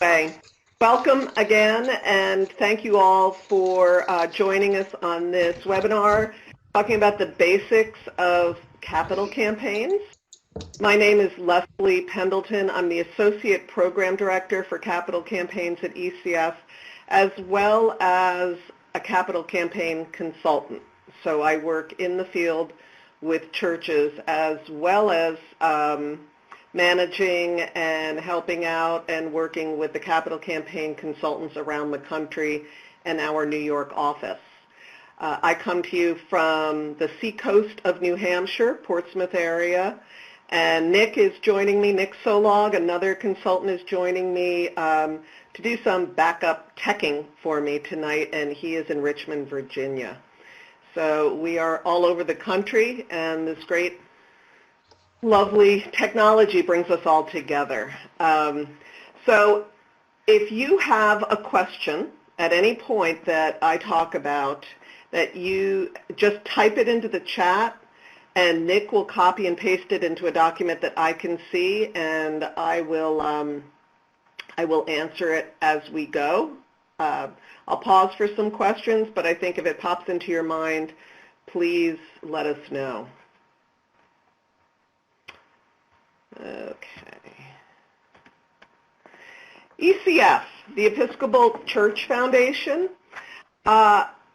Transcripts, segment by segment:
Okay. Welcome again, and thank you all for joining us on this webinar talking about the basics of capital campaigns. My name is Leslie Pendleton. I'm the Associate Program Director for Capital Campaigns at ECF, as well as a capital campaign consultant. So I work in the field with churches as well as managing and helping out and working with the capital campaign consultants around the country and our New York office. I come to you from the seacoast of New Hampshire, Portsmouth area, and Nick is joining me. Nick Solog, another consultant, is joining me to do some backup teching for me tonight, and he is in Richmond, Virginia. So we are all over the country, and this great lovely technology brings us all together. So if you have a question at any point that I talk about, that you just type it into the chat, and Nick will copy and paste it into a document that I can see, and I will answer it as we go. I'll pause for some questions, but I think if it pops into your mind, please let us know. Okay. ECF, the Episcopal Church Foundation.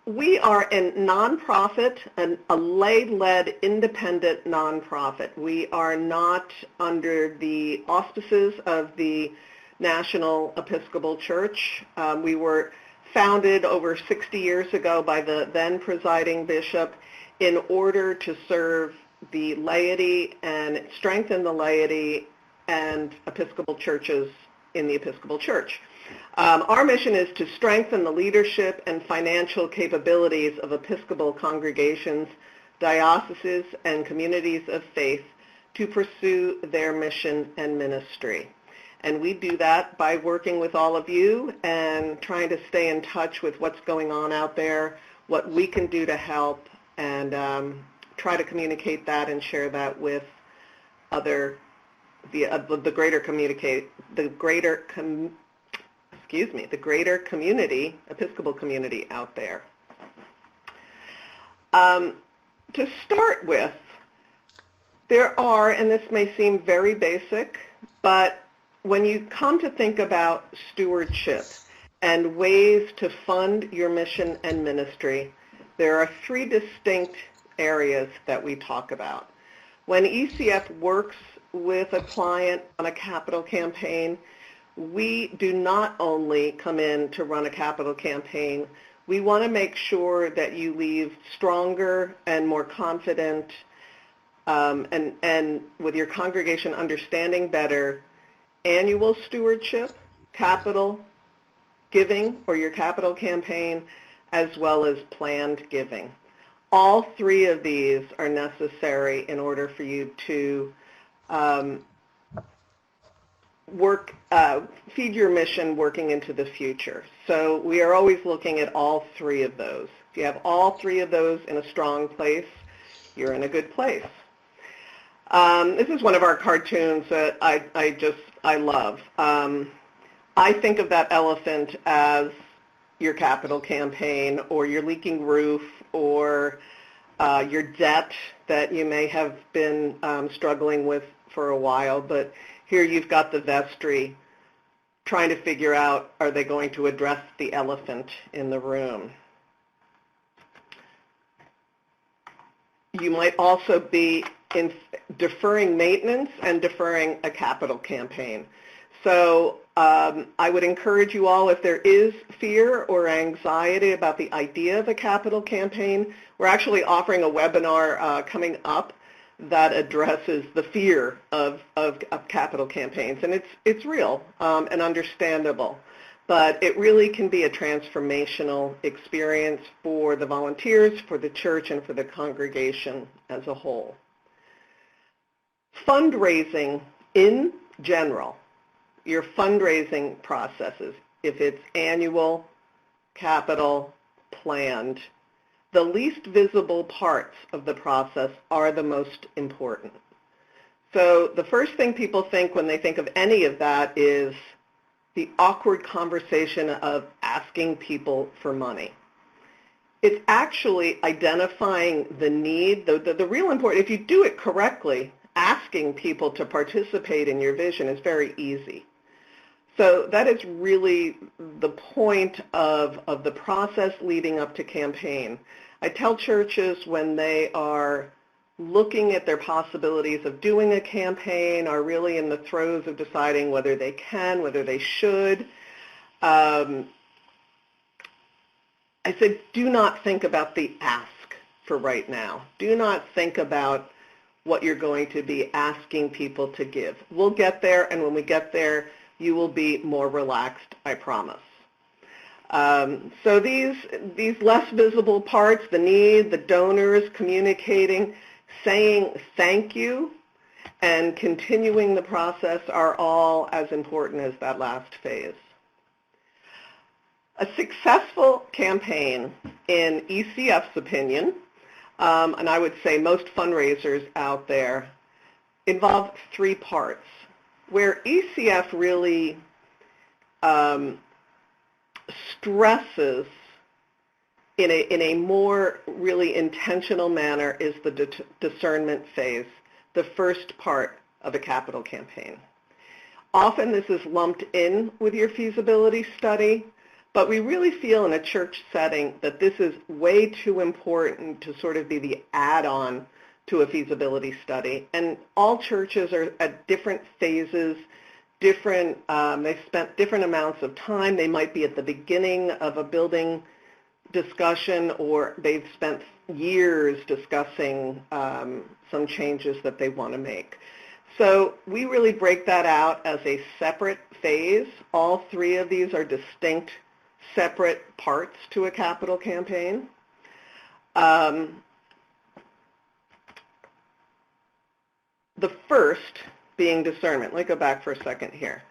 We are a nonprofit, a lay-led independent nonprofit. We are not under the auspices of the National Episcopal Church. We were founded over 60 years ago by the then presiding bishop in order to serve the laity and strengthen the laity and Episcopal churches in the Episcopal Church. Our mission is to strengthen the leadership and financial capabilities of Episcopal congregations, dioceses, and communities of faith to pursue their mission and ministry. And we do that by working with all of you and trying to stay in touch with what's going on out there, what we can do to help, and try to communicate that and share that with the greater community, Episcopal community out there. To start with, there are, and this may seem very basic, but when you come to think about stewardship and ways to fund your mission and ministry, there are three distinct areas that we talk about. When ECF works with a client on a capital campaign, we do not only come in to run a capital campaign, we want to make sure that you leave stronger and more confident and with your congregation understanding better annual stewardship, capital giving, or your capital campaign, as well as planned giving. All three of these are necessary in order for you to feed your mission working into the future. So we are always looking at all three of those. If you have all three of those in a strong place, you're in a good place. This is one of our cartoons that I love. I think of that elephant as your capital campaign, or your leaking roof, or your debt that you may have been struggling with for a while, but here you've got the vestry trying to figure out, are they going to address the elephant in the room? You might also be in deferring maintenance and deferring a capital campaign. So I would encourage you all, if there is fear or anxiety about the idea of a capital campaign, we're actually offering a webinar coming up that addresses the fear of capital campaigns. And it's real and understandable, but it really can be a transformational experience for the volunteers, for the church, and for the congregation as a whole. Fundraising in general, your fundraising processes, if it's annual, capital, planned, the least visible parts of the process are the most important. So the first thing people think when they think of any of that is the awkward conversation of asking people for money. It's actually identifying the need, the real important, if you do it correctly, asking people to participate in your vision is very easy. So that is really the point of the process leading up to campaign. I tell churches when they are looking at their possibilities of doing a campaign, are really in the throes of deciding whether they can, whether they should, I said, do not think about the ask for right now. Do not think about what you're going to be asking people to give. We'll get there, and when we get there, you will be more relaxed, I promise. So these less visible parts, the need, the donors, communicating, saying thank you, and continuing the process are all as important as that last phase. A successful campaign, in ECF's opinion, and I would say most fundraisers out there, involve three parts, where ECF really stresses in a more really intentional manner is the discernment phase, the first part of a capital campaign. Often this is lumped in with your feasibility study, but we really feel in a church setting that this is way too important to sort of be the add-on to a feasibility study. And all churches are at different phases, they've spent different amounts of time. They might be at the beginning of a building discussion, or they've spent years discussing some changes that they want to make. So we really break that out as a separate phase. All three of these are distinct, separate parts to a capital campaign. The first being discernment. Let me go back for a second here.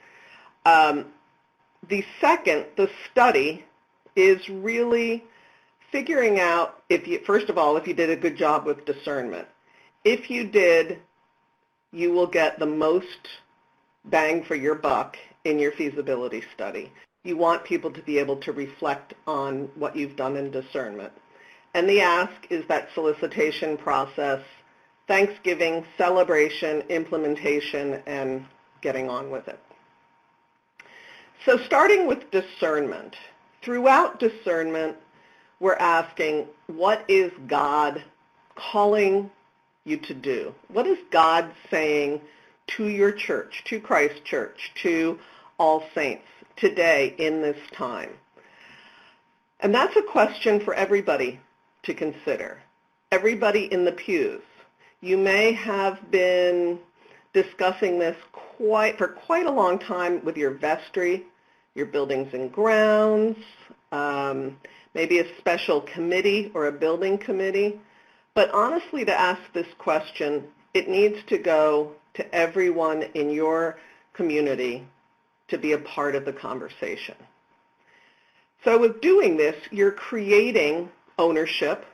The second, the study, is really figuring out, first of all, if you did a good job with discernment. If you did, you will get the most bang for your buck in your feasibility study. You want people to be able to reflect on what you've done in discernment. And the ask is that solicitation process, Thanksgiving, celebration, implementation, and getting on with it. So starting with discernment. Throughout discernment, we're asking, what is God calling you to do? What is God saying to your church, to Christ Church, to All Saints today in this time? And that's a question for everybody to consider, everybody in the pews. You may have been discussing this for quite a long time with your vestry, your buildings and grounds, maybe a special committee or a building committee. But honestly, to ask this question, it needs to go to everyone in your community to be a part of the conversation. So with doing this, you're creating ownership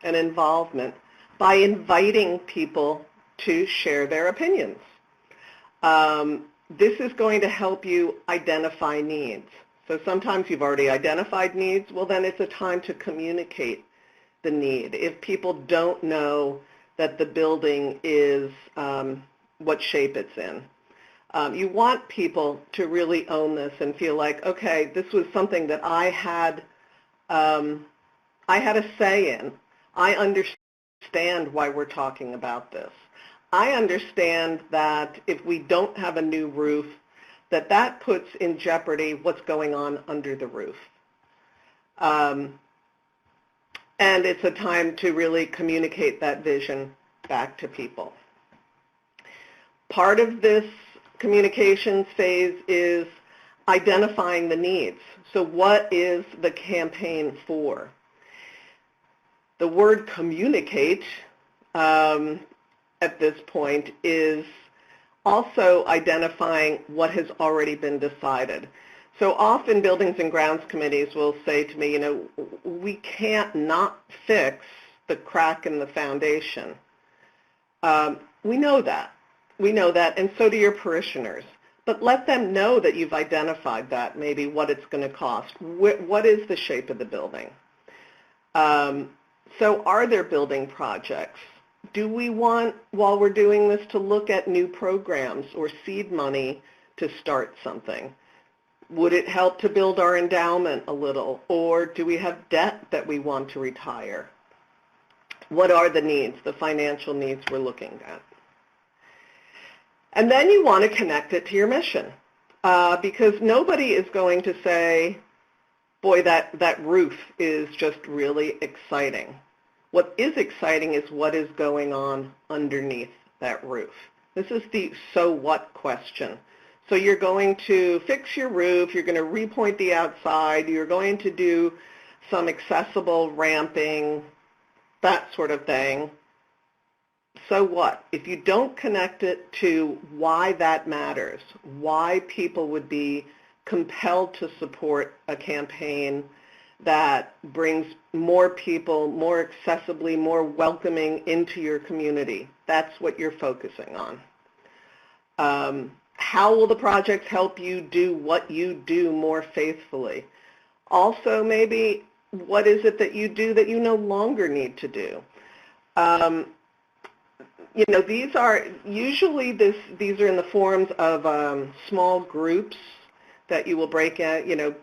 and involvement by inviting people to share their opinions. This is going to help you identify needs. So sometimes you've already identified needs, well then it's a time to communicate the need. If people don't know that the building is what shape it's in, you want people to really own this and feel like, okay, this was something that I had a say in. I understand why we're talking about this. I understand that if we don't have a new roof, that puts in jeopardy what's going on under the roof. And it's a time to really communicate that vision back to people. Part of this communications phase is identifying the needs. So what is the campaign for? The word communicate at this point is also identifying what has already been decided. So often buildings and grounds committees will say to me, we can't not fix the crack in the foundation. We know that, and so do your parishioners. but let them know that you've identified that, maybe what it's going to cost. What is the shape of the building? So are there building projects? Do we want, while we're doing this, to look at new programs or seed money to start something? Would it help to build our endowment a little? Or do we have debt that we want to retire? What are the needs, the financial needs we're looking at? And then you want to connect it to your mission, because nobody is going to say, boy, that roof is just really exciting. What is exciting is what is going on underneath that roof. This is the so what question. So you're going to fix your roof, you're going to repoint the outside, you're going to do some accessible ramping, that sort of thing. So what? If you don't connect it to why that matters, why people would be compelled to support a campaign that brings more people, more accessibly, more welcoming into your community, that's what you're focusing on. How will the projects help you do what you do more faithfully? Also, maybe, what is it that you do that you no longer need to do? You know, these are usually these are in the forms of small groups that you will break at, you know,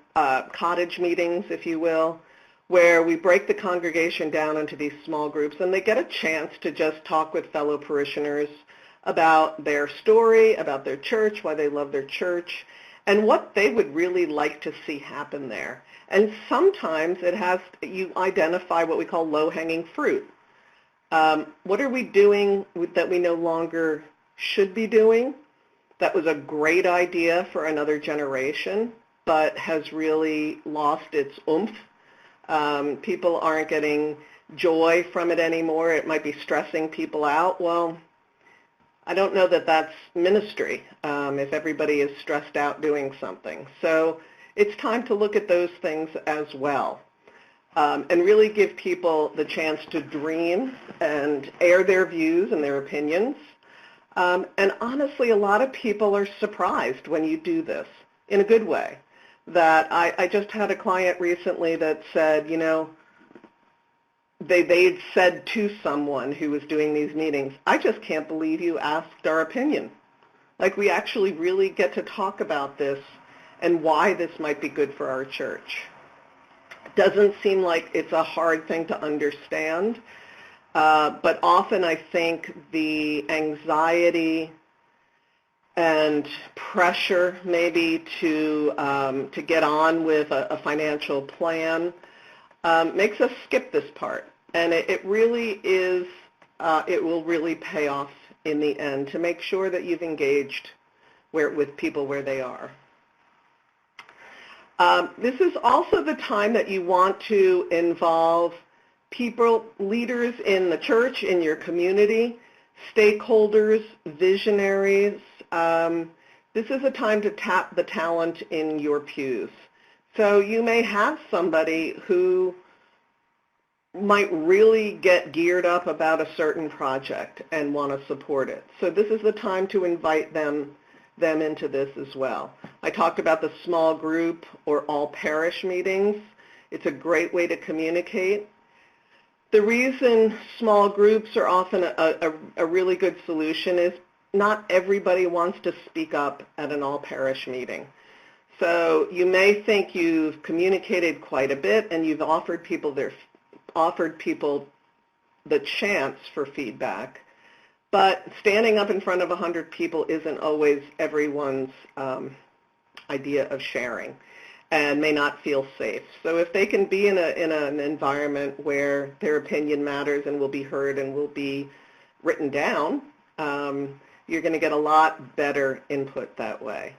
cottage meetings, if you will, where we break the congregation down into these small groups, and they get a chance to just talk with fellow parishioners about their story, about their church, why they love their church, and what they would really like to see happen there. And sometimes you identify what we call low-hanging fruit. What are we doing that we no longer should be doing? That was a great idea for another generation, but has really lost its oomph. People aren't getting joy from it anymore. It might be stressing people out. Well, I don't know that that's ministry if everybody is stressed out doing something. So it's time to look at those things as well. And really give people the chance to dream and air their views and their opinions. And honestly, a lot of people are surprised when you do this in a good way. That I just had a client recently that said, you know, they'd said to someone who was doing these meetings, I just can't believe you asked our opinion. Like, we actually really get to talk about this and why this might be good for our church. Doesn't seem like it's a hard thing to understand, but often I think the anxiety and pressure maybe to get on with a financial plan makes us skip this part. And it really is, it will really pay off in the end to make sure that you've engaged with people where they are. This is also the time that you want to involve people, leaders in the church, in your community, stakeholders, visionaries. This is a time to tap the talent in your pews. So you may have somebody who might really get geared up about a certain project and want to support it. So this is the time to invite them into this as well. I talked about the small group or all parish meetings. It's a great way to communicate. The reason small groups are often a really good solution is not everybody wants to speak up at an all parish meeting. So you may think you've communicated quite a bit and you've offered people the chance for feedback. But standing up in front of 100 people isn't always everyone's idea of sharing and may not feel safe. So if they can be in an environment where their opinion matters and will be heard and will be written down, you're going to get a lot better input that way.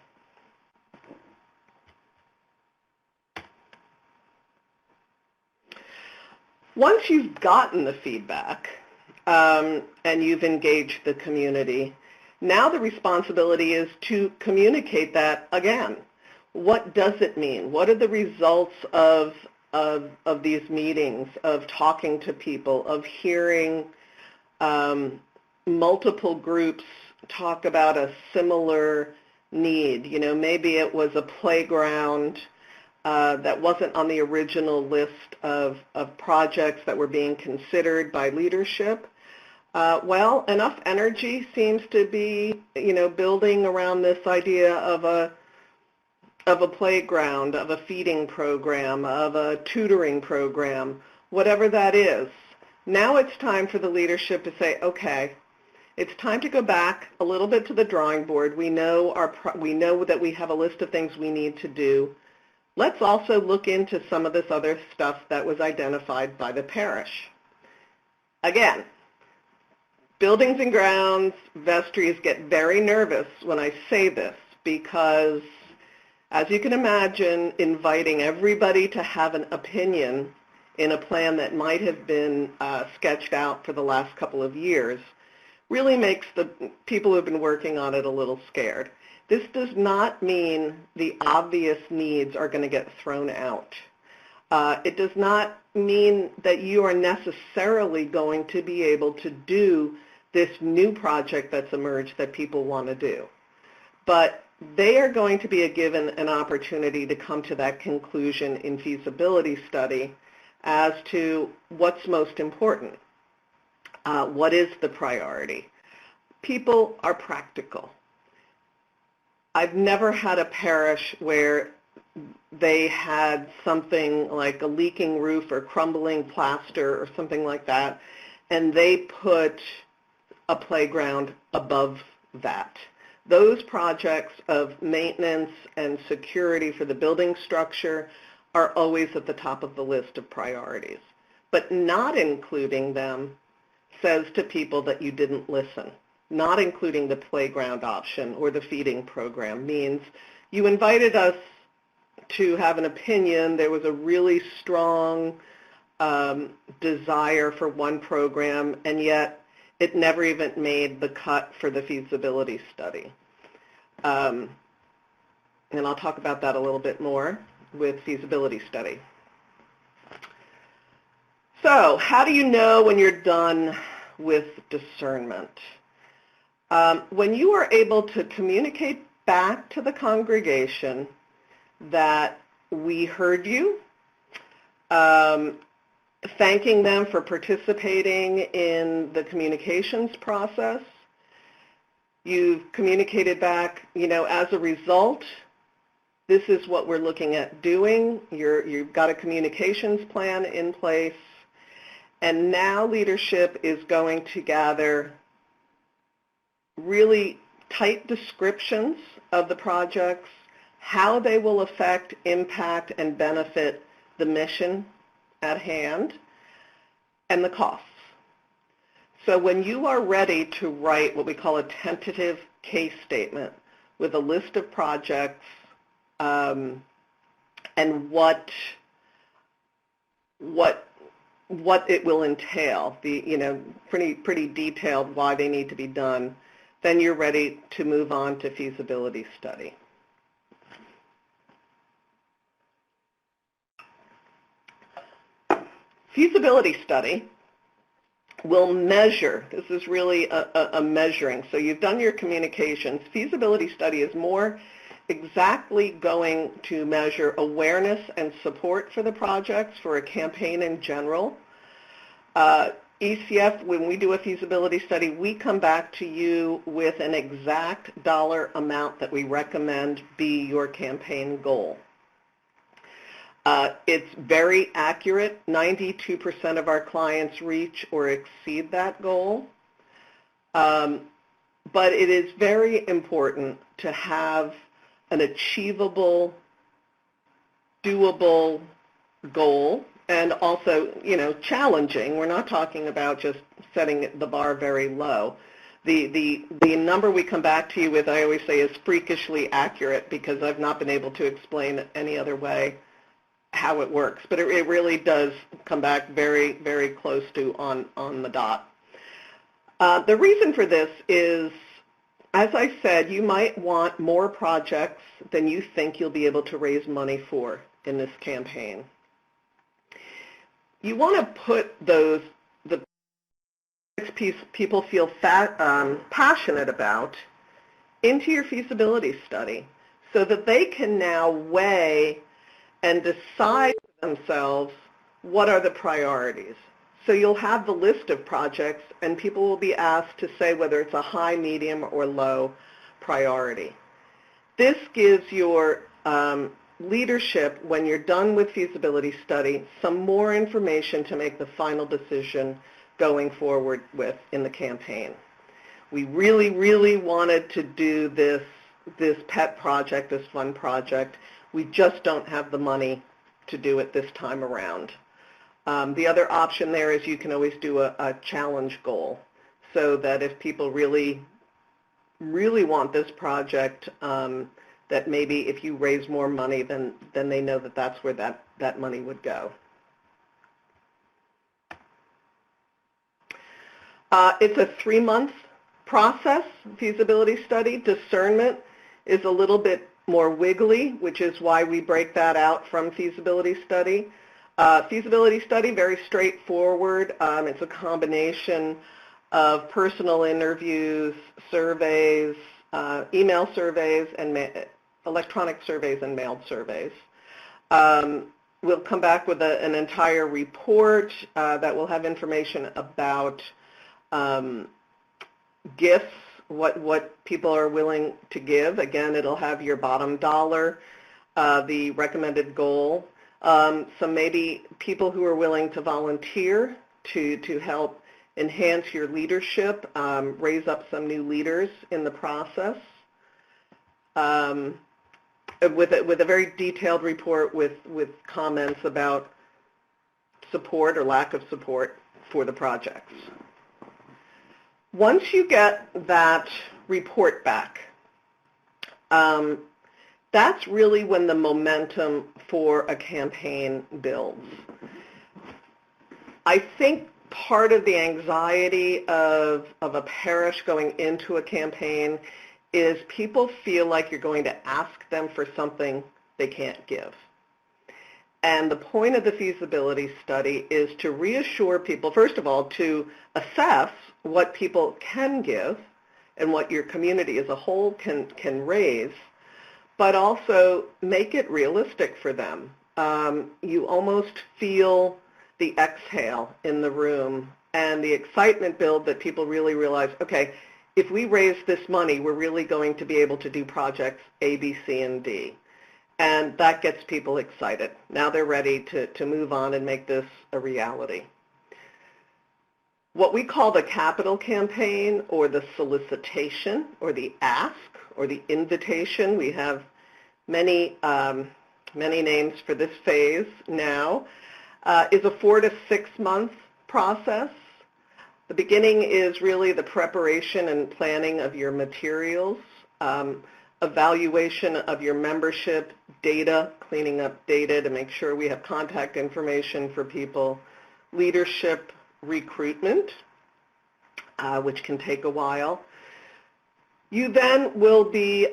Once you've gotten the feedback, and you've engaged the community, now the responsibility is to communicate that again. What does it mean? What are the results of these meetings, of talking to people, of hearing multiple groups talk about a similar need. You know, maybe it was a playground that wasn't on the original list of projects that were being considered by leadership. Well, enough energy seems to be, you know, building around this idea of a playground, of a feeding program, of a tutoring program, whatever that is. Now it's time for the leadership to say, okay, it's time to go back a little bit to the drawing board. We know that we have a list of things we need to do. Let's also look into some of this other stuff that was identified by the parish. Again, buildings and grounds, vestries get very nervous when I say this because, as you can imagine, inviting everybody to have an opinion in a plan that might have been sketched out for the last couple of years really makes the people who have been working on it a little scared. This does not mean the obvious needs are going to get thrown out. It does not mean that you are necessarily going to be able to do this new project that's emerged that people want to do. But they are going to be given an opportunity to come to that conclusion in feasibility study as to what's most important. What is the priority? People are practical. I've never had a parish where they had something like a leaking roof or crumbling plaster or something like that, and they put a playground above that. Those projects of maintenance and security for the building structure are always at the top of the list of priorities. But not including them says to people that you didn't listen. Not including the playground option or the feeding program means you invited us to have an opinion. There was a really strong desire for one program, and yet it never even made the cut for the feasibility study. And I'll talk about that a little bit more with feasibility study. So how do you know when you're done with discernment? When you are able to communicate back to the congregation that we heard you, thanking them for participating in the communications process, you've communicated back, you know, as a result, this is what we're looking at doing. You've got a communications plan in place, and now leadership is going to gather really tight descriptions of the projects, how they will affect, impact, and benefit the mission at hand, and the costs. So when you are ready to write what we call a tentative case statement with a list of projects and what it will entail, pretty detailed why they need to be done, then you're ready to move on to feasibility study. Feasibility study will measure. This is really a measuring. So you've done your communications. Feasibility study is more exactly going to measure awareness and support for the projects for a campaign in general. ECF, when we do a feasibility study, we come back to you with an exact dollar amount that we recommend be your campaign goal. It's very accurate. 92% of our clients reach or exceed that goal. But it is very important to have an achievable, doable goal, and also, challenging. We're not talking about just setting the bar very low. The number we come back to you with, I always say, is freakishly accurate because I've not been able to explain any other way how it works. But it really does come back very, very close to on the dot. The reason for this is, as I said, you might want more projects than you think you'll be able to raise money for in this campaign. You want to put the people feel passionate about into your feasibility study so that they can now weigh and decide for themselves what are the priorities. So you'll have the list of projects, and people will be asked to say whether it's a high, medium, or low priority. This gives your leadership, when you're done with feasibility study, some more information to make the final decision going forward with in the campaign. We really, really wanted to do this pet project, this fun project. We just don't have the money to do it this time around. The other option there is you can always do a challenge goal, so that if people really, really want this project, that maybe if you raise more money, then they know that that's where that money would go. It's a 3-month process, feasibility study. Discernment is a little bit more wiggly, which is why we break that out from feasibility study. Feasibility study, very straightforward. It's a combination of personal interviews, surveys, email surveys, and electronic surveys and mailed surveys. We'll come back with an entire report that will have information about gifts, what people are willing to give. Again, it'll have your bottom dollar, the recommended goal, some maybe people who are willing to volunteer to help enhance your leadership, raise up some new leaders in the process, with a very detailed report with comments about support or lack of support for the projects. Once you get that report back, that's really when the momentum for a campaign builds. I think part of the anxiety of a parish going into a campaign is people feel like you're going to ask them for something they can't give. And the point of the feasibility study is to reassure people, first of all, to assess what people can give and what your community as a whole can raise, but also make it realistic for them. You almost feel the exhale in the room and the excitement build that people really realize, okay, if we raise this money, we're really going to be able to do projects A, B, C, and D. And that gets people excited. Now they're ready to move on and make this a reality. What we call the capital campaign, or the solicitation, or the ask, or the invitation, we have many names for this phase now, is a 4 to 6 month process. The beginning is really the preparation and planning of your materials, evaluation of your membership, data, cleaning up data to make sure we have contact information for people, leadership recruitment, which can take a while. You then will be,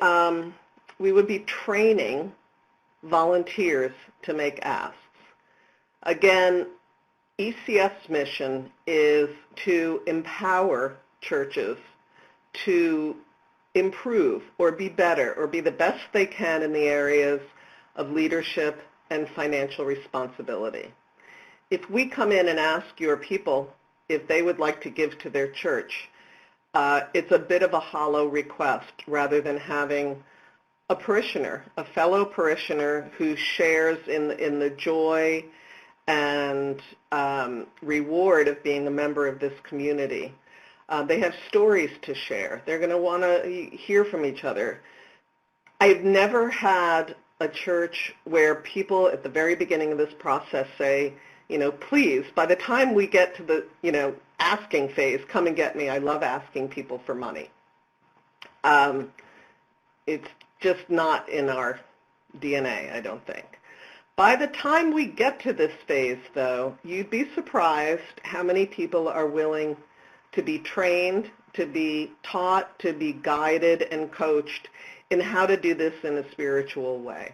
we would be training volunteers to make asks. Again, ECF's mission is to empower churches to improve or be better or be the best they can in the areas of leadership and financial responsibility. If we come in and ask your people if they would like to give to their church, it's a bit of a hollow request rather than having a parishioner, a fellow parishioner who shares in the joy and reward of being a member of this community. They have stories to share. They're going to want to hear from each other. I've never had a church where people at the very beginning of this process say, please, by the time we get to the, asking phase, come and get me. I love asking people for money. It's just not in our DNA, I don't think. By the time we get to this phase, though, you'd be surprised how many people are willing to be trained, to be taught, to be guided and coached in how to do this in a spiritual way.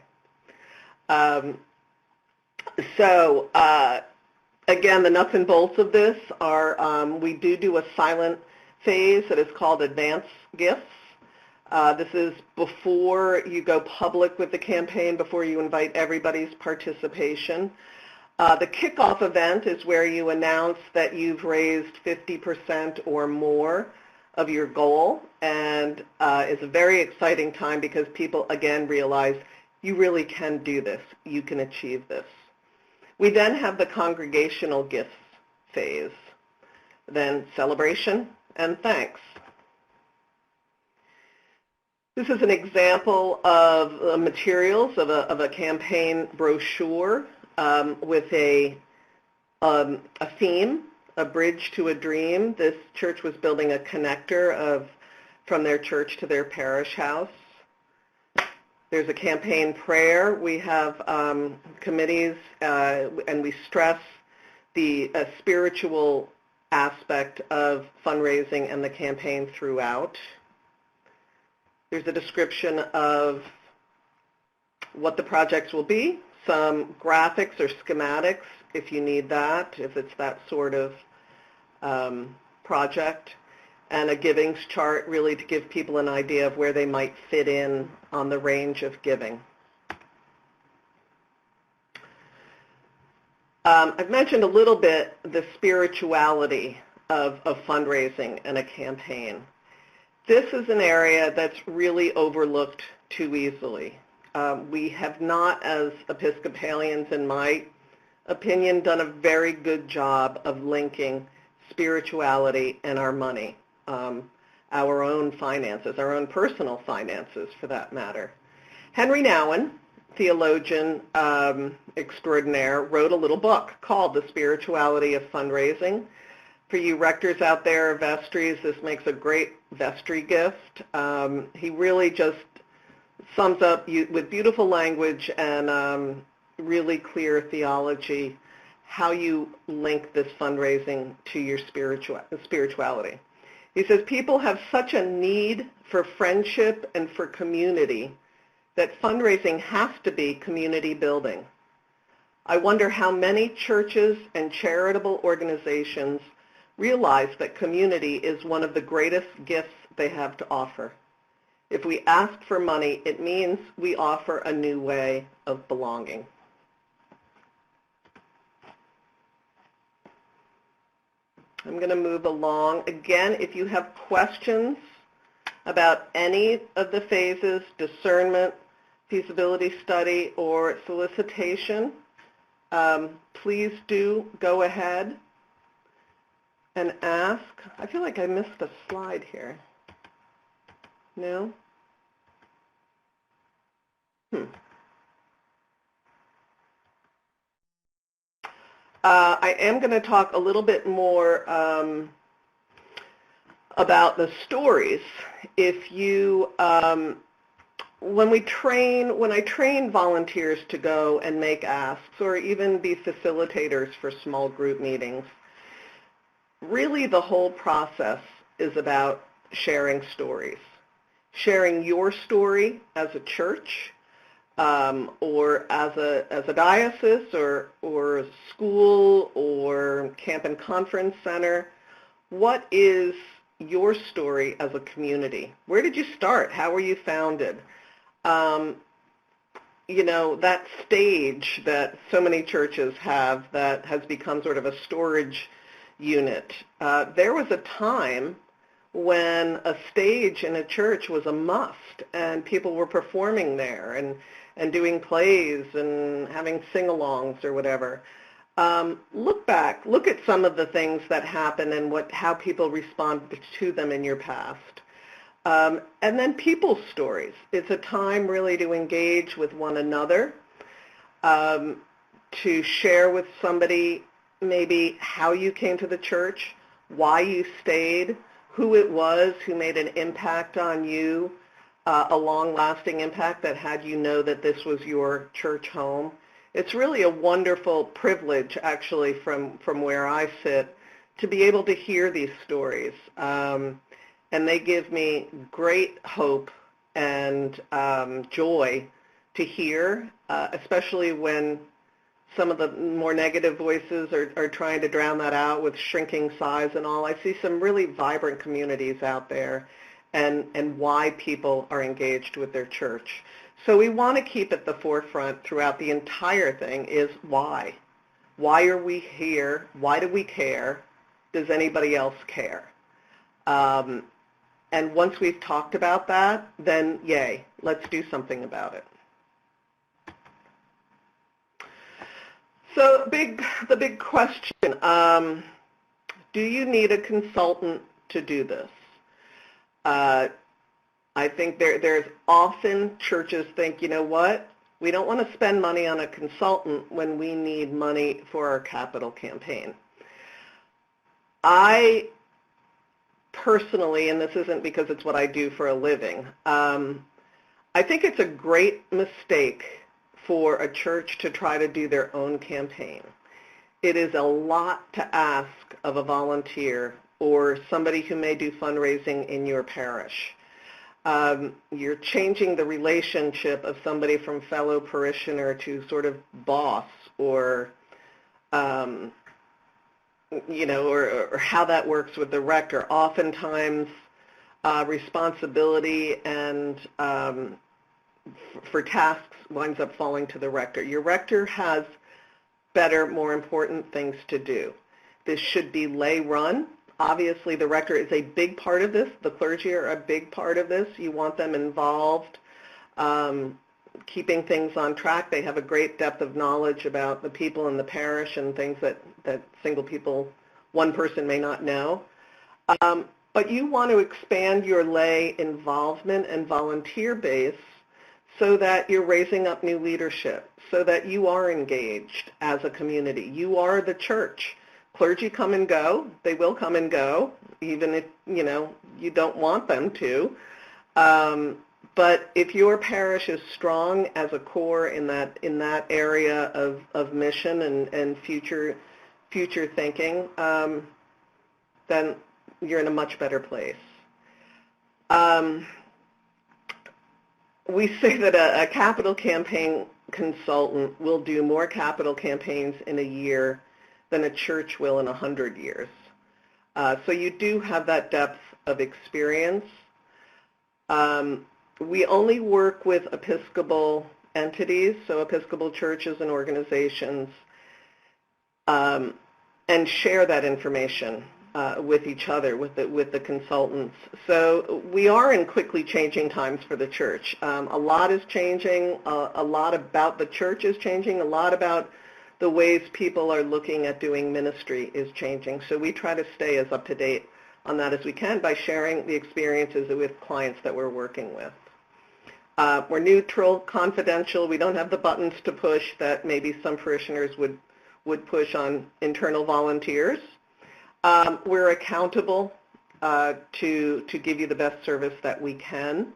Again, the nuts and bolts of this are we do a silent phase that is called advance gifts. This is before you go public with the campaign, before you invite everybody's participation. The kickoff event is where you announce that you've raised 50% or more of your goal, and it's a very exciting time because people, again, realize you really can do this. You can achieve this. We then have the congregational gifts phase, then celebration and thanks. This is an example of materials of a campaign brochure with a theme, a bridge to a dream. This church was building a connector from their church to their parish house. There's a campaign prayer. We have committees, and we stress the spiritual aspect of fundraising and the campaign throughout. There's a description of what the projects will be, some graphics or schematics if you need that, if it's that sort of project, and a givings chart really to give people an idea of where they might fit in on the range of giving. I've mentioned a little bit the spirituality of fundraising and a campaign. This is an area that's really overlooked too easily. We have not, as Episcopalians, in my opinion, done a very good job of linking spirituality and our money, our own finances, our own personal finances for that matter. Henry Nouwen, theologian extraordinaire, wrote a little book called The Spirituality of Fundraising. For you rectors out there, vestries, this makes a great vestry gift. He really just sums up with beautiful language and really clear theology how you link this fundraising to your spirituality. He says, people have such a need for friendship and for community that fundraising has to be community building. I wonder how many churches and charitable organizations realize that community is one of the greatest gifts they have to offer. If we ask for money, it means we offer a new way of belonging. I'm going to move along. Again, if you have questions about any of the phases, discernment, feasibility study, or solicitation, please do go ahead and ask. I feel like I missed a slide here. No? I am going to talk a little bit more about the stories. If you, when I train volunteers to go and make asks or even be facilitators for small group meetings, really the whole process is about sharing stories. Sharing your story as a church, or as a diocese or a school or camp and conference center. What is your story as a community? Where did you start? How were you founded? You know, that stage that so many churches have that has become sort of a storage unit. There was a time when a stage in a church was a must and people were performing there and doing plays and having sing-alongs or whatever. Look back, look at some of the things that happen and how people responded to them in your past. And then people's stories. It's a time really to engage with one another, to share with somebody maybe how you came to the church, why you stayed, who it was who made an impact on you, a long-lasting impact that had you know that this was your church home. It's really a wonderful privilege, actually, from where I sit, to be able to hear these stories. And they give me great hope and joy to hear, especially when some of the more negative voices are trying to drown that out with shrinking size and all. I see some really vibrant communities out there, and why people are engaged with their church. So we want to keep at the forefront throughout the entire thing is why. Why are we here? Why do we care? Does anybody else care? And once we've talked about that, then yay, let's do something about it. So the big question, do you need a consultant to do this? I think there's often churches think, you know what, we don't want to spend money on a consultant when we need money for our capital campaign. I personally, and this isn't because it's what I do for a living, I think it's a great mistake for a church to try to do their own campaign. It is a lot to ask of a volunteer or somebody who may do fundraising in your parish. You're changing the relationship of somebody from fellow parishioner to sort of boss or, you know, or how that works with the rector. Oftentimes, responsibility and for tasks winds up falling to the rector. Your rector has better, more important things to do. This should be lay run. Obviously, the rector is a big part of this. The clergy are a big part of this. You want them involved, keeping things on track. They have a great depth of knowledge about the people in the parish and things that one person may not know. But you want to expand your lay involvement and volunteer base so that you're raising up new leadership, so that you are engaged as a community. You are the church. Clergy come and go. They will come and go, even if, you know, you don't want them to. But if your parish is strong as a core in that area of mission and future thinking, then you're in a much better place. We say that a capital campaign consultant will do more capital campaigns in a year than a church will in 100 years. So you do have that depth of experience. We only work with Episcopal entities, so Episcopal churches and organizations, and share that information with each other, with the consultants. So we are in quickly changing times for the church. A lot is changing. A lot about the church is changing. A lot about the ways people are looking at doing ministry is changing. So we try to stay as up to date on that as we can by sharing the experiences with clients that we're working with. We're neutral, confidential. We don't have the buttons to push that maybe some parishioners would push on internal volunteers. We're accountable to give you the best service that we can,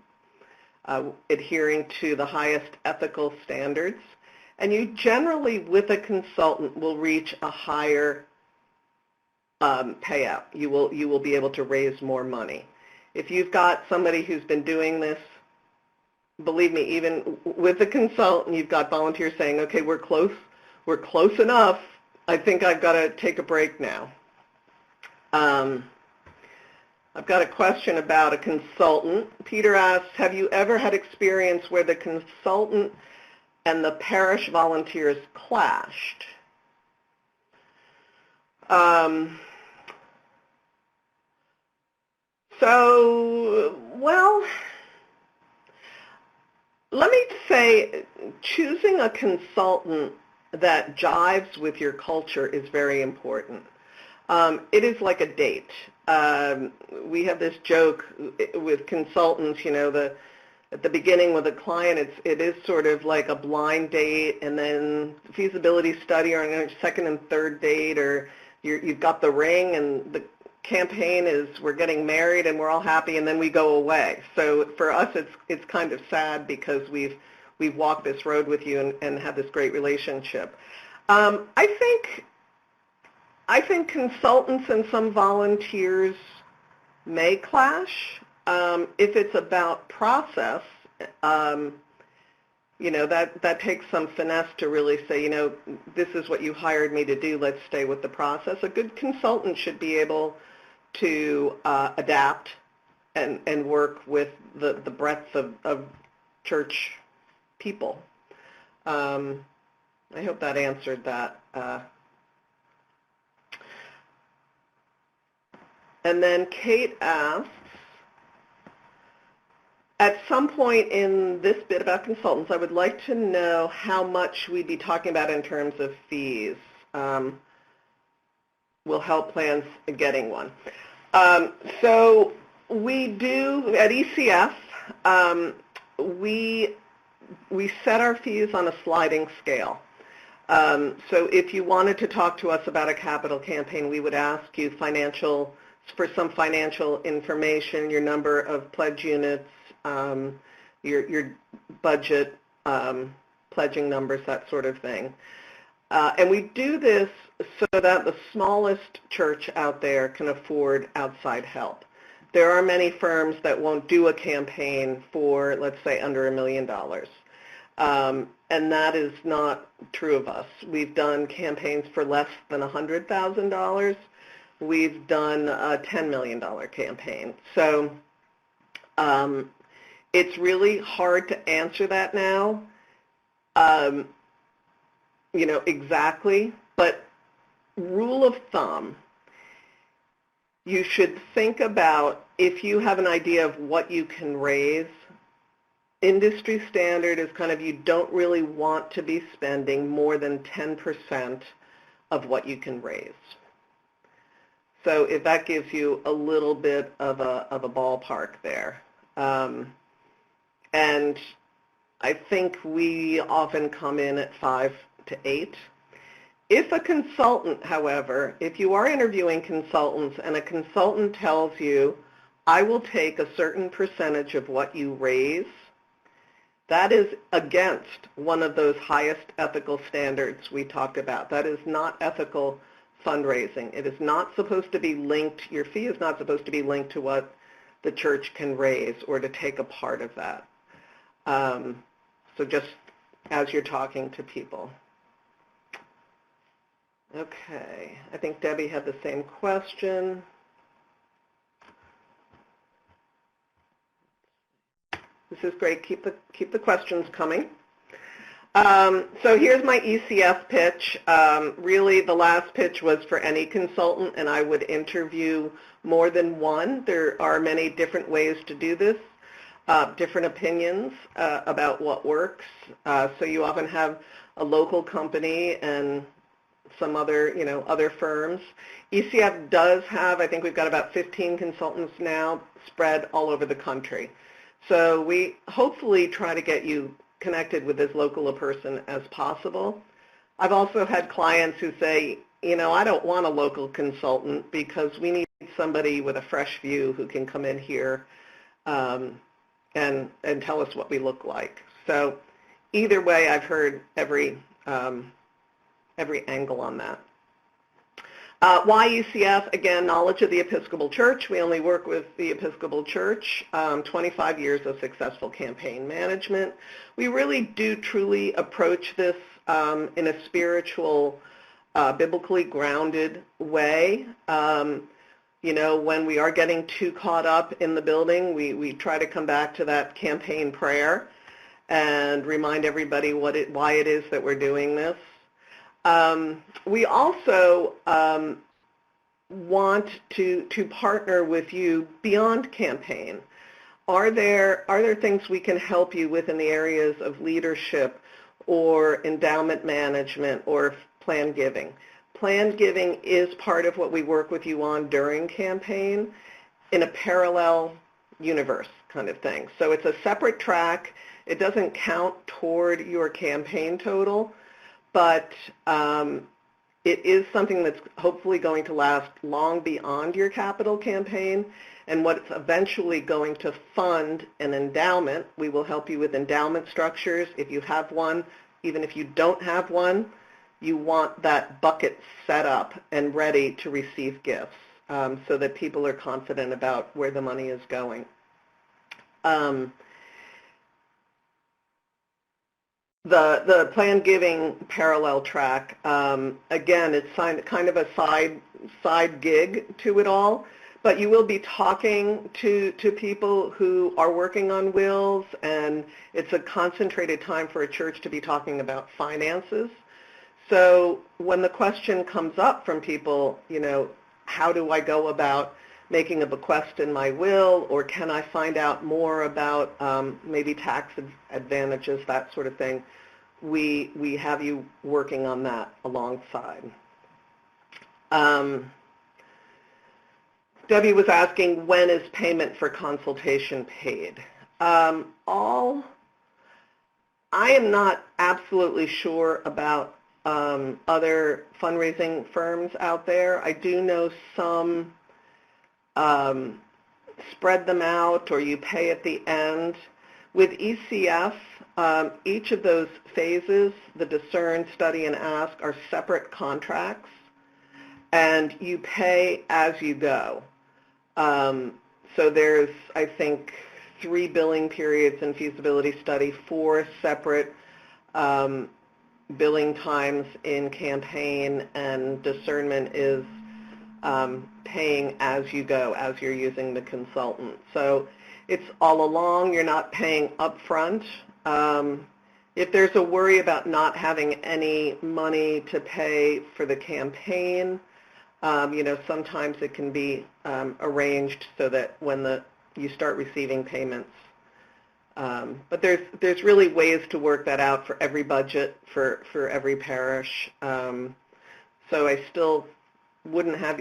adhering to the highest ethical standards. And you generally, with a consultant, will reach a higher payout. You will be able to raise more money. If you've got somebody who's been doing this, believe me, even with the consultant, you've got volunteers saying, okay, we're close enough. I think I've got to take a break now. I've got a question about a consultant. Peter asks, have you ever had experience where the consultant and the parish volunteers clashed? Well, let me say, choosing a consultant that jives with your culture is very important. It is like a date. We have this joke with consultants, you know, at the beginning with a client, it is sort of like a blind date, and then feasibility study or a second and third date, or you've got the ring, and the campaign is we're getting married and we're all happy, and then we go away. So for us, it's kind of sad because we've walked this road with you and had this great relationship. I think consultants and some volunteers may clash. If it's about process, you know, that takes some finesse to really say, you know, this is what you hired me to do, let's stay with the process. A good consultant should be able to adapt and work with the breadth of church people. I hope that answered that. And then Kate asks, at some point in this bit about consultants, I would like to know how much we'd be talking about in terms of fees. Will help plans getting one. So we do, at ECF, we set our fees on a sliding scale. So if you wanted to talk to us about a capital campaign, we would ask you for some financial information, your number of pledge units, your budget, pledging numbers, that sort of thing. And we do this so that the smallest church out there can afford outside help. There are many firms that won't do a campaign for, let's say, under $1 million. And that is not true of us. We've done campaigns for less than $100,000. We've done a $10 million campaign. So it's really hard to answer that now, exactly. But rule of thumb, you should think about, if you have an idea of what you can raise, industry standard is kind of, you don't really want to be spending more than 10% of what you can raise. So if that gives you a little bit of a ballpark there. And I think we often come in at 5 to 8. If a consultant, however, if you are interviewing consultants and a consultant tells you, I will take a certain percentage of what you raise, that is against one of those highest ethical standards we talked about. That is not ethical fundraising. It is not supposed to be linked, your fee is not supposed to be linked to what the church can raise or to take a part of that. So just as you're talking to people. Okay, I think Debbie had the same question. This is great. Keep the questions coming. So here's my ECF pitch. Really, the last pitch was for any consultant, and I would interview more than one. There are many different ways to do this, different opinions about what works. So you often have a local company and some other, other firms. ECF does have, I think we've got about 15 consultants now spread all over the country. So we hopefully try to get you connected with as local a person as possible. I've also had clients who say, I don't want a local consultant because we need somebody with a fresh view who can come in here and tell us what we look like. So either way, I've heard every angle on that. Why ECF? Again, knowledge of the Episcopal Church. We only work with the Episcopal Church. 25 years of successful campaign management. We really do truly approach this in a spiritual, biblically grounded way. When we are getting too caught up in the building, we try to come back to that campaign prayer and remind everybody why it is that we're doing this. We also want to partner with you beyond campaign. Are there things we can help you with in the areas of leadership or endowment management or plan giving? Plan giving is part of what we work with you on during campaign in a parallel universe kind of thing. So it's a separate track. It doesn't count toward your campaign total, but it is something that's hopefully going to last long beyond your capital campaign, and what's eventually going to fund an endowment. We will help you with endowment structures. If you have one, even if you don't have one, you want that bucket set up and ready to receive gifts so that people are confident about where the money is going. The plan giving parallel track, again, it's kind of a side gig to it all, but you will be talking to people who are working on wills, and it's a concentrated time for a church to be talking about finances. So when the question comes up from people, how do I go about making a bequest in my will, or can I find out more about maybe tax advantages, that sort of thing, we have you working on that alongside. Debbie was asking, when is payment for consultation paid? I am not absolutely sure about other fundraising firms out there. I do know some spread them out, or you pay at the end. With ECF, each of those phases, the discern, study, and ask, are separate contracts, and you pay as you go. So there's, I think, 3 billing periods in feasibility study, 4 separate billing times in campaign, and discernment is paying as you go, as you're using the consultant. So it's all along. You're not paying upfront. If there's a worry about not having any money to pay for the campaign, sometimes it can be arranged so that when you start receiving payments. But there's really ways to work that out for every budget, for every parish. So I still wouldn't have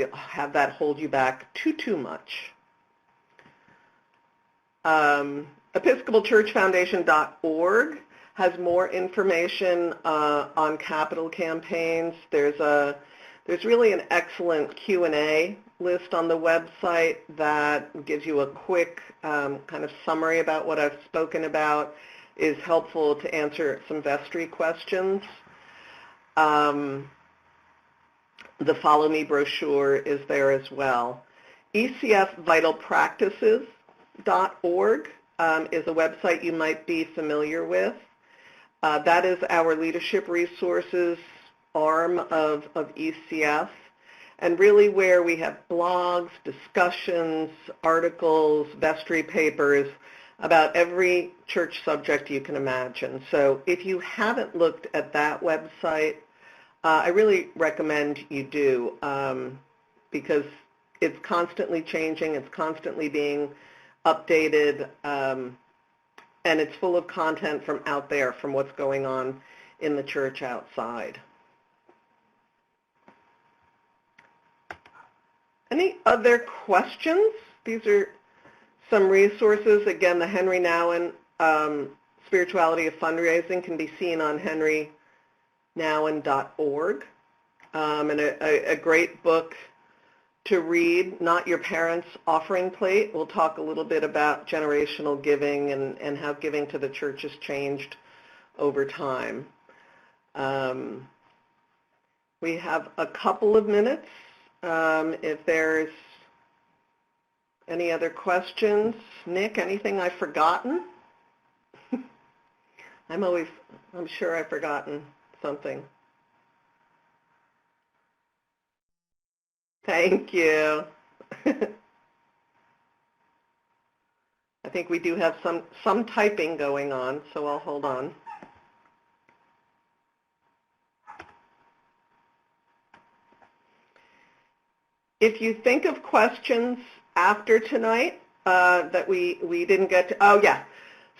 that hold you back too much. EpiscopalChurchFoundation.org has more information on capital campaigns. There's really an excellent Q&A list on the website that gives you a quick kind of summary about what I've spoken about, is helpful to answer some vestry questions. The Follow Me brochure is there as well. ECFVitalPractices.org is a website you might be familiar with. That is our leadership resources arm of ECF, and really where we have blogs, discussions, articles, vestry papers about every church subject you can imagine. So if you haven't looked at that website, I really recommend you do, because it's constantly changing, it's constantly being updated, and it's full of content from out there, from what's going on in the church outside. Any other questions? These are some resources. Again, the Henry Nouwen Spirituality of Fundraising can be seen on henrynouwen.org. And a great book to read, Not Your Parents' Offering Plate. We'll talk a little bit about generational giving and how giving to the church has changed over time. We have a couple of minutes. If there's any other questions. Nick, anything I've forgotten? I'm sure I've forgotten something. Thank you. I think we do have some typing going on, so I'll hold on. If you think of questions after tonight that we didn't get to, oh yeah,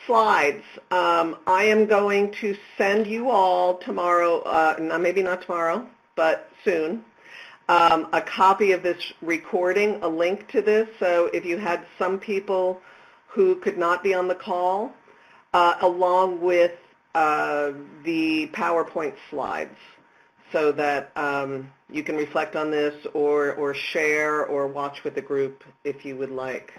slides. I am going to send you all tomorrow, maybe not tomorrow, but soon, a copy of this recording, a link to this. So if you had some people who could not be on the call, along with the PowerPoint slides, so that you can reflect on this or share or watch with the group if you would like.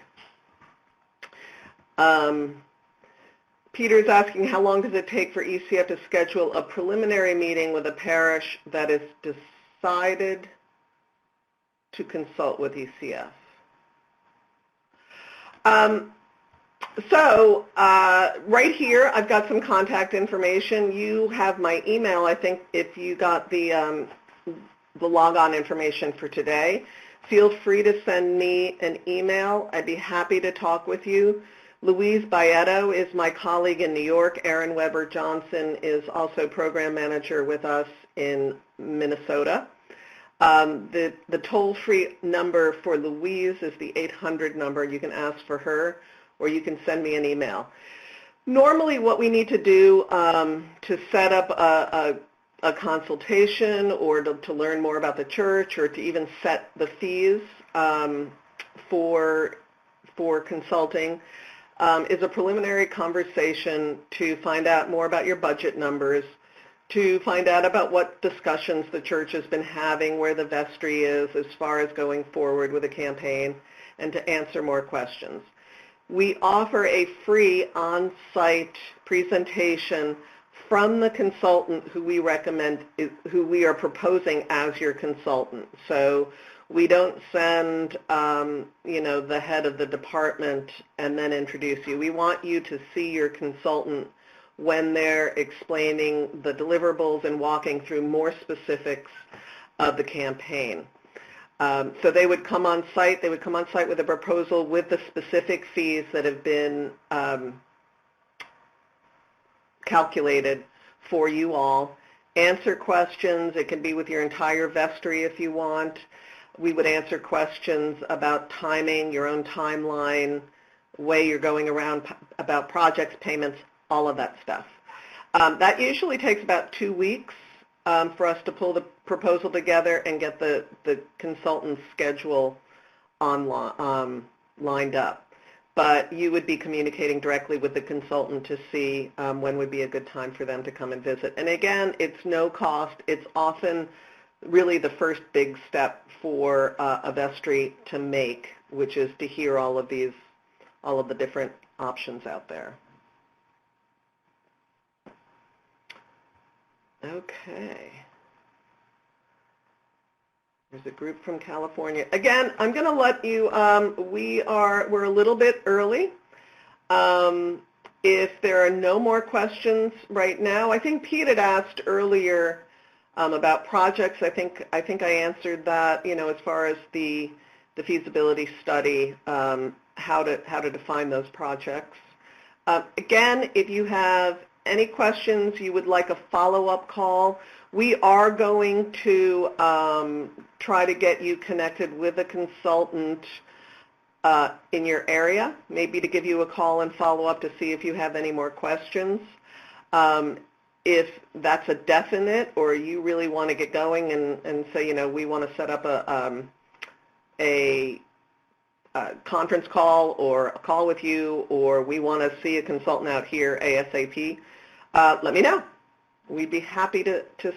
Peter's asking, how long does it take for ECF to schedule a preliminary meeting with a parish that is decided to consult with ECF? So right here, I've got some contact information. You have my email, I think, if you got the log-on information for today. feel free to send me an email. I'd be happy to talk with you. Louise Baeto is my colleague in New York. Erin Weber Johnson is also program manager with us in Minnesota. The toll-free number for Louise is the 800 number. You can ask for her, or you can send me an email. Normally what we need to do to set up a consultation or to learn more about the church or to even set the fees for consulting is a preliminary conversation to find out more about your budget numbers, to find out about what discussions the church has been having, where the vestry is as far as going forward with a campaign, and to answer more questions. We offer a free on-site presentation from the consultant who we recommend, who we are proposing as your consultant. So we don't send, the head of the department and then introduce you. We want you to see your consultant when they're explaining the deliverables and walking through more specifics of the campaign. So they would come on site. They would come on site with a proposal with the specific fees that have been calculated for you all. Answer questions. It can be with your entire vestry if you want. We would answer questions about timing, your own timeline, way you're going around about projects, payments, all of that stuff. That usually takes about 2 weeks for us to pull the proposal together and get the consultant's schedule lined up. But you would be communicating directly with the consultant to see when would be a good time for them to come and visit. And again, it's no cost. It's often really the first big step for a vestry to make, which is to hear all of the different options out there. Okay. There's a group from California. Again, I'm going to let you, we're a little bit early. If there are no more questions right now, I think Pete had asked earlier about projects. I think I answered that, as far as the feasibility study, how to define those projects. Again, if you have any questions, you would like a follow-up call, we are going to try to get you connected with a consultant in your area, maybe to give you a call and follow up to see if you have any more questions. If that's a definite, or you really want to get going and say, we want to set up a conference call or a call with you, or we want to see a consultant out here ASAP, let me know. We'd be happy to